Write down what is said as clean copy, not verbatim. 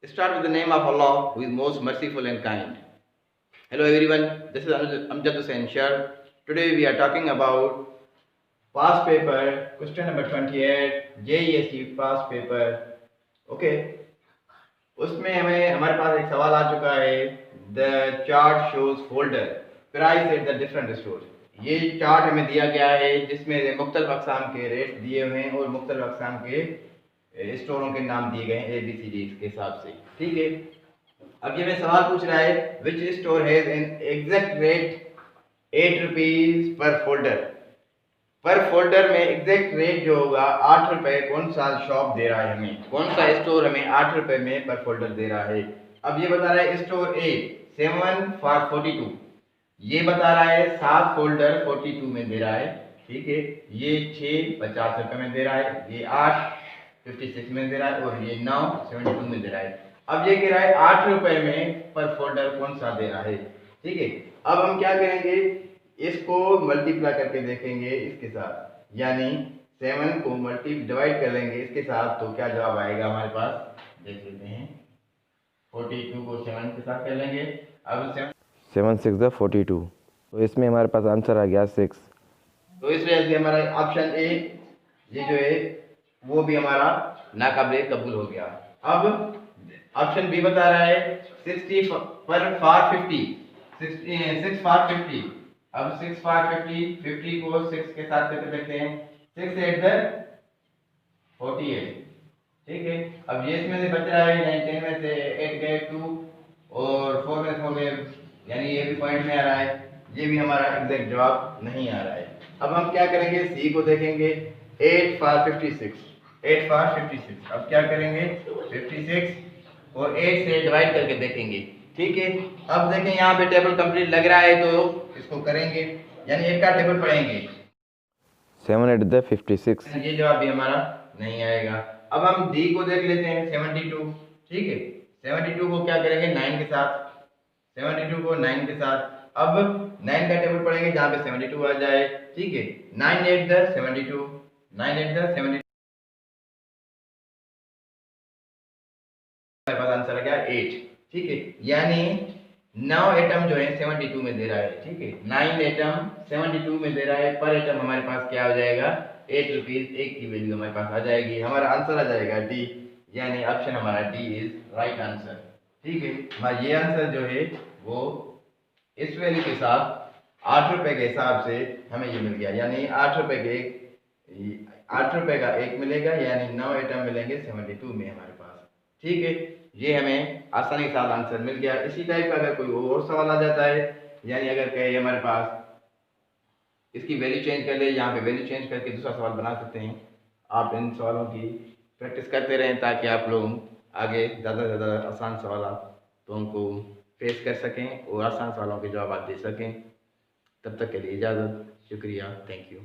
Start with the name of Allah, who is most merciful and kind. Hello everyone, this is Amjad Hussain Shah. Today we are talking about past paper, question number 28, JEST past paper. Okay, उसमें हमारे पास एक सवाल आ चुका है. The chart shows folder price at the different stores. ये chart हमें दिया गया है जिसमें मुख्तलिफ अक़साम के रेट दिए हुए हैं और मुख्तलिफ अक़साम के स्टोरों के नाम दिए गए हैं ABCD के हिसाब से. ठीक है, अब ये मैं सवाल पूछ रहा है विच store has an exact rate 8 rupees per folder. पर फोल्डर में एग्जैक्ट रेट जो होगा 8 रुपए कौन सा शॉप दे रहा है हमें, कौन सा स्टोर हमें 8 रुपए में पर फोल्डर दे रहा है. अब ये बता रहा है स्टोर A 7 for 42, ये बता रहा है 7 फोल्डर 42 में दे रहा है. ठीक है, ये 6 50 रुपए में दे रहा है, ये 8 56 में दे रहा है और ये 9 72 में दे रहा है. अब ये कह रहा है 8 रुपए में पर फोल्डर कौन सा दे रहा है. ठीक है, अब हम क्या करेंगे, इसको मल्टीप्लाई करके देखेंगे इसके साथ, यानी 7 को डिवाइड कर लेंगे इसके साथ तो क्या जवाब आएगा हमारे पास, देख लेते हैं. 42 को 7 के साथ कर लेंगे. अब 7 6 42, तो इसमें हमारे पास आंसर आ गया 6. तो इस वजह से हमारा ऑप्शन ए ये जो है वो भी हमारा नाकाबिले कबूल हो गया. अब ऑप्शन बी बता रहा है 60 पर फार 50, 6 फार 50. अब 6 फार 50 को 6 के साथ करके देखते हैं. 6 8 48. ठीक है, अब ये इसमें से बच रहा है 9 10 में से 8 गए 2 और 4 में 4 गए, यानी ये भी पॉइंट में आ रहा है, ये भी हमारा एग्जैक्ट जवाब नहीं आ रहा है. अब हम क्या करेंगे, सी को देखेंगे. 8 फार 56, 8 फार 56. अब क्या करेंगे 56 और 8 से डिवाइड करके देखेंगे. ठीक है, अब देखें यहाँ पे टेबल कंप्लीट लग रहा है तो इसको करेंगे, यानी 8 का टेबल पढ़ेंगे. 7 8 56, ये जवाब भी हमारा नहीं आएगा. अब हम डी को देख लेते हैं 72. ठीक है, 72 को क्या करेंगे 9 के साथ, 72 को 9 के साथ. अब 9 का टेबल पढ़ेंगे जहाँ पे 72 आ जाए. ठीक है, 9 8 72, 9 8 72, हमारे पास आंसर आ गया 8. ठीक है, यानी 9 एटम जो है 72 में दे रहा है. ठीक है, 9 एटम 72 में दे रहा है. पर एटम हमारे पास क्या हो जाएगा 8 रुपीज, 1 की वैल्यू हमारे पास आ जाएगी. हमारा आंसर आ जाएगा डी, यानी ऑप्शन हमारा डी इज राइट आंसर. ठीक है, हमारा ये आंसर जो है वो इस वैल्यू के साथ 8 रुपए के हिसाब से हमें ये मिल गया, यानी 8 रुपए के 8 रुपए का 1 मिलेगा, यानी 9 आइटम मिलेंगे 72 में हमारे पास. ठीक है, ये हमें आसानी के साथ आंसर मिल गया. इसी टाइप का अगर कोई और सवाल आ जाता है, यानी अगर कहे हमारे पास इसकी वैल्यू चेंज कर ले, यहाँ पे वैल्यू चेंज करके दूसरा सवाल बना सकते हैं. आप इन सवालों की प्रैक्टिस करते रहें ताकि आप लोग आगे ज़्यादा से ज़्यादा आसान सवाल तो उनको फेस कर सकें और आसान सवालों के जवाब दे सकें. तब तक के लिए इजाज़त, शुक्रिया, थैंक यू.